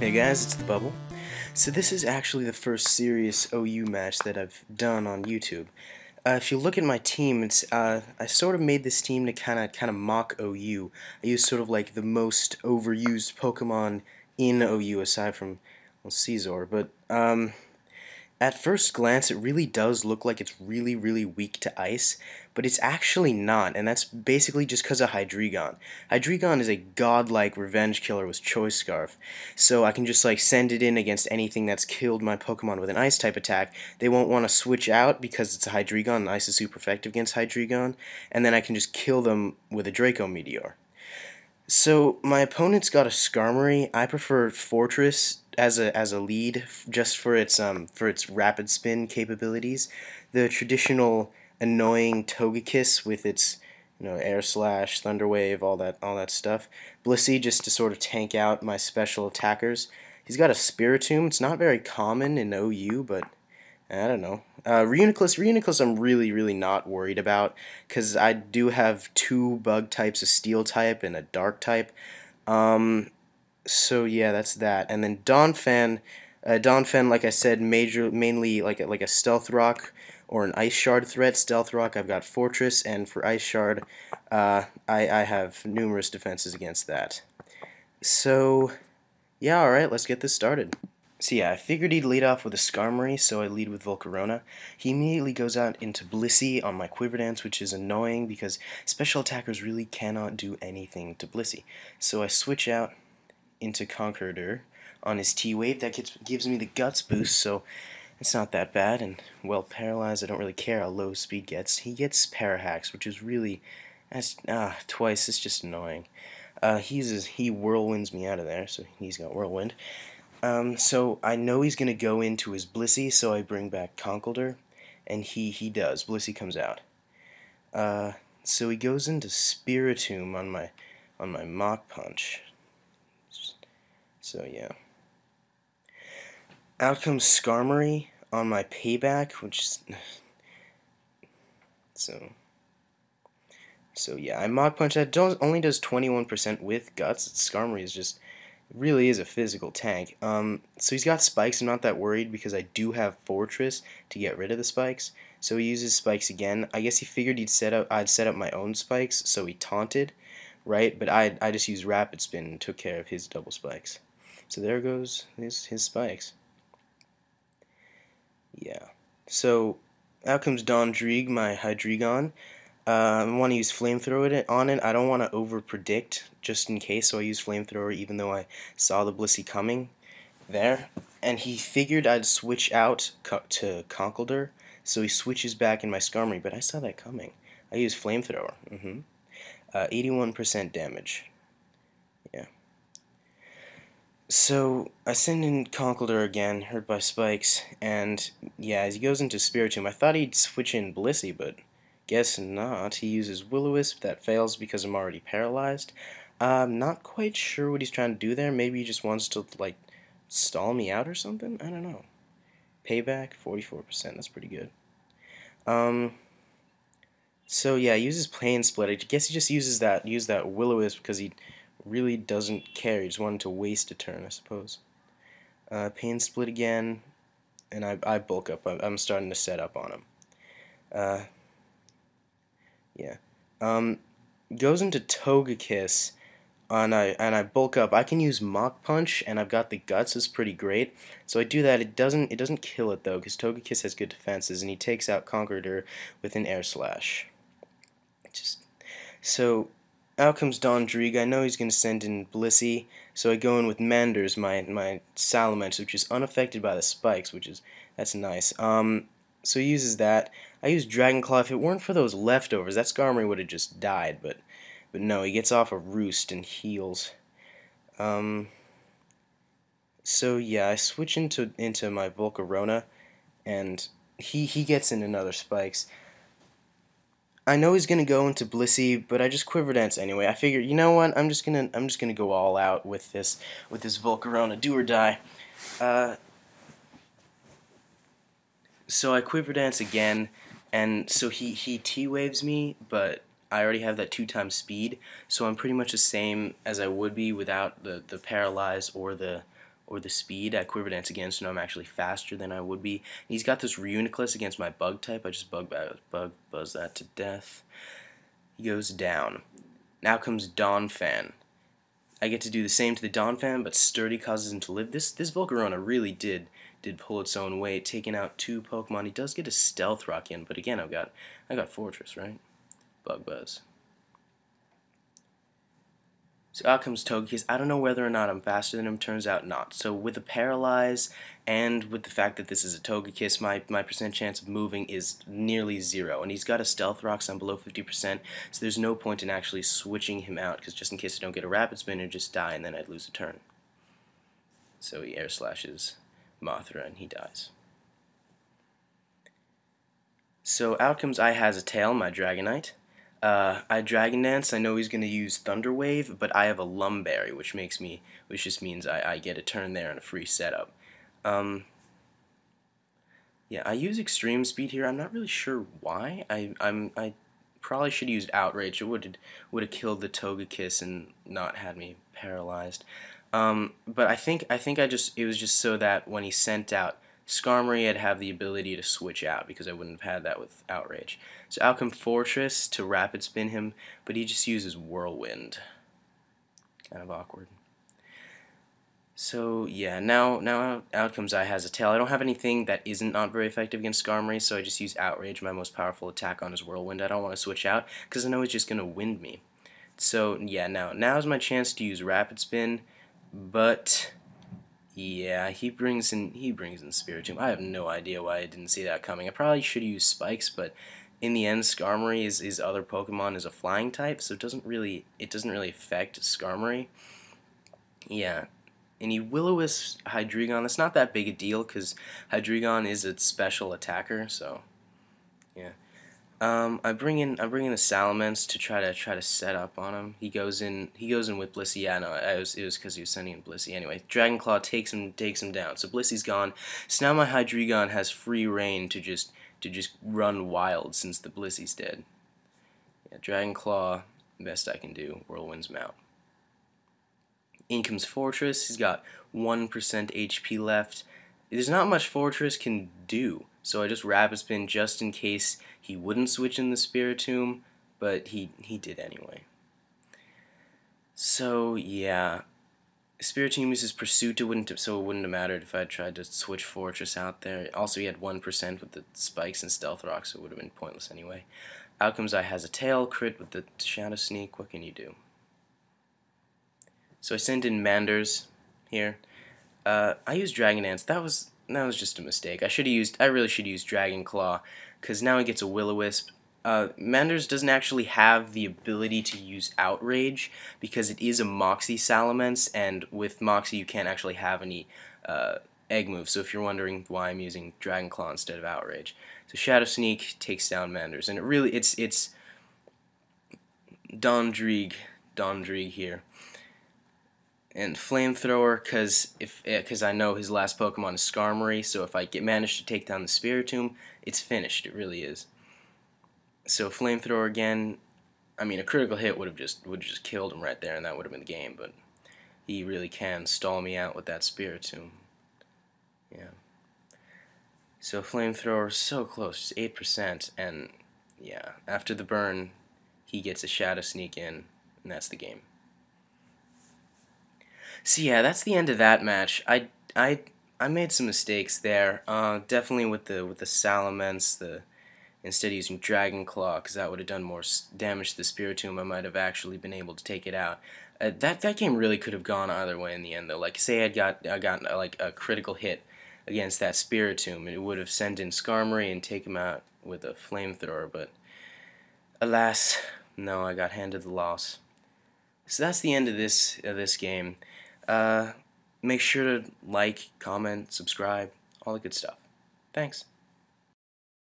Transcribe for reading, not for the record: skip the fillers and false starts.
Hey guys, it's the Bubble. So this is actually the first serious OU match that I've done on YouTube. If you look at my team, it's I sort of made this team to kind of mock OU. I used sort of like the most overused Pokemon in OU aside from well, Caesar, but at first glance, it really does look like it's really weak to ice, but it's actually not, and that's basically just because of Hydreigon. Hydreigon is a godlike revenge killer with Choice Scarf, so I can just like send it in against anything that's killed my Pokemon with an ice type attack. They won't want to switch out because it's a Hydreigon, and ice is super effective against Hydreigon, and then I can just kill them with a Draco Meteor. So my opponent's got a Skarmory. I prefer Fortress as a lead just for its rapid spin capabilities. The traditional annoying Togekiss with its Air Slash, Thunder Wave, all that stuff. Blissey just to sort of tank out my special attackers. He's got a Spiritomb. It's not very common in OU, but I don't know. Reuniclus I'm really not worried about because I do have two bug types, a steel type and a dark type. So yeah, that's that. And then Donphan, like I said, mainly like a Stealth Rock or an Ice Shard threat. Stealth Rock, I've got Fortress, and for Ice Shard, I have numerous defenses against that. So yeah, alright, let's get this started. So yeah, I figured he'd lead off with a Skarmory, so I lead with Volcarona. He immediately goes out into Blissey on my Quiver Dance, which is annoying because special attackers really cannot do anything to Blissey. So I switch out into Conkhurrdurr on his T-Wave. That gives me the Guts boost, so it's not that bad. And, well, Paralyzed, I don't really care how low speed gets. He gets Parahacks, which is really, twice, it's just annoying. He whirlwinds me out of there, so he's got Whirlwind. So I know he's going to go into his Blissey, so I bring back Conkeldurr, and he does. Blissey comes out. So he goes into Spiritomb on my Mach Punch. So yeah. Out comes Skarmory on my Payback, which is... So yeah, I Mach Punch. That only does 21% with Guts. Skarmory is just... really is a physical tank. So he's got spikes. I'm not that worried because I do have Fortress to get rid of the spikes. So he uses spikes again. I guess he figured I'd set up my own spikes, so he taunted, right? But I just used Rapid Spin and took care of his double spikes. So there goes his spikes. Yeah. So out comes Dondreeg, my Hydreigon. I want to use Flamethrower on it. I don't want to over-predict just in case, so I use Flamethrower even though I saw the Blissey coming there. And he figured I'd switch out to Conkeldurr, so he switches back in my Skarmory, but I saw that coming. I use Flamethrower. 81% damage. Yeah. So I send in Conkeldurr again, hurt by spikes, and yeah, as he goes into Spiritomb, I thought he'd switch in Blissey, but guess not. He uses Will-O-Wisp. That fails because I'm already paralyzed. I'm not quite sure what he's trying to do there. Maybe he just wants to, like, stall me out or something? I don't know. Payback, 44%. That's pretty good. So yeah, he uses Plane Split. I guess he just uses that Will-O-Wisp because he really doesn't care. He just wanted to waste a turn, I suppose. Pain Split again, and I bulk up. I'm starting to set up on him. Yeah. Goes into Togekiss, and I bulk up. I can use Mach Punch, and I've got the Guts. Is pretty great. So I do that. It doesn't kill it though, because Togekiss has good defenses, and he takes out Conkhurrdurr with an Air Slash. So out comes Dondreeg. I know he's going to send in Blissey, so I go in with Manders, my Salamence, which is unaffected by the spikes, that's nice. So he uses that. I use Dragon Claw. If it weren't for those leftovers, that Skarmory would have just died, but no, he gets off a Roost and heals. So yeah, I switch into my Volcarona, and he gets in another spikes. I know he's gonna go into Blissey, but I just Quiver Dance anyway. I figure, you know what? I'm just gonna go all out with this Volcarona, do or die. So I Quiver Dance again, and so he T-Waves me, but I already have that 2x speed, so I'm pretty much the same as I would be without the Paralyze or the or the speed. I Quiver Dance again, so now I'm actually faster than I would be. And he's got this Reuniclus against my bug type. I just buzz that to death. He goes down. Now comes Donphan. I get to do the same to the Donphan, but Sturdy causes him to live. This Volcarona really did pull its own weight, taking out 2 Pokemon. He does get a Stealth Rock in, but again, I got Fortress, right? Bug Buzz. So out comes Togekiss. I don't know whether or not I'm faster than him. Turns out not. So with the Paralyze and with the fact that this is a Togekiss, my percent chance of moving is nearly 0. And he's got a Stealth Rock, so I'm below 50%. So there's no point in actually switching him out, because just in case I don't get a Rapid Spin, it'd just die, and then I'd lose a turn. So he Air Slashes Mothra, and he dies. So out comes I Has a Tail, my Dragonite. I Dragon Dance. I know he's going to use Thunder Wave, but I have a Lumberry, which just means I get a turn there and a free setup. Yeah, I use Extreme Speed here. I'm not really sure why. I probably should use Outrage. It would have killed the Togekiss and not had me paralyzed. But I think it was just so that when he sent out Skarmory, I'd have the ability to switch out, because I wouldn't have had that with Outrage. So out come Fortress to Rapid Spin him, but he just uses Whirlwind. Kind of awkward. So yeah, now out comes I Has a Tail. I don't have anything that isn't not very effective against Skarmory, so I just use Outrage. My most powerful attack on his Whirlwind. I don't want to switch out, because I know he's just going to wind me. So yeah, now's my chance to use Rapid Spin, but yeah, he brings in Spiritomb. I have no idea why I didn't see that coming. I probably should use Spikes, but in the end, Skarmory his other Pokemon is a flying type, so it doesn't really affect Skarmory. Yeah, and he Will-O-Wisp Hydreigon. That's not that big a deal, because Hydreigon is a special attacker. So yeah. I bring in the Salamence to try to set up on him. He goes in with Blissey. Yeah, no, it was because he was sending in Blissey. Anyway, Dragon Claw takes him down. So Blissey's gone. So now my Hydreigon has free reign to just run wild, since the Blissey's dead. Yeah, Dragon Claw, best I can do. Whirlwind's him out. In comes Fortress. He's got 1% HP left. There's not much Fortress can do, so I just Rapid Spin just in case he wouldn't switch in the Spiritomb, but he did anyway. So yeah, Spiritomb uses Pursuit, so it wouldn't have mattered if I tried to switch Fortress out there. Also, he had 1% with the Spikes and Stealth Rock, so it would have been pointless anyway. Out comes I Has a Tail, crit with the Shadow Sneak. What can you do? So I sent in Manders here. I used Dragon Dance. That was just a mistake. I really should use Dragon Claw, because now he gets a Will-O-Wisp. Manders doesn't actually have the ability to use Outrage, because it is a Moxie Salamence, and with Moxie you can't actually have any egg moves. So if you're wondering why I'm using Dragon Claw instead of Outrage, so Shadow Sneak takes down Manders, and it's Dondreeg here. And Flamethrower, because I know his last Pokemon is Skarmory, so if I manage to take down the Spiritomb, it's finished. It really is. So Flamethrower again. I mean, a critical hit would have just killed him right there, and that would have been the game. But he really can stall me out with that Spiritomb. Yeah. So Flamethrower so close, just 8%, and yeah, after the burn, he gets a Shadow Sneak in, and that's the game. So yeah, that's the end of that match. I made some mistakes there. Definitely with the Salamence, instead of using Dragon Claw, because that would have done more damage to the Spiritomb, I might have actually been able to take it out. That game really could have gone either way in the end, though. Like, say I got like a critical hit against that Spiritomb, it would have sent in Skarmory and take him out with a Flamethrower, but alas, no, I got handed the loss. So that's the end of this game. Make sure to like, comment, subscribe, all the good stuff. Thanks.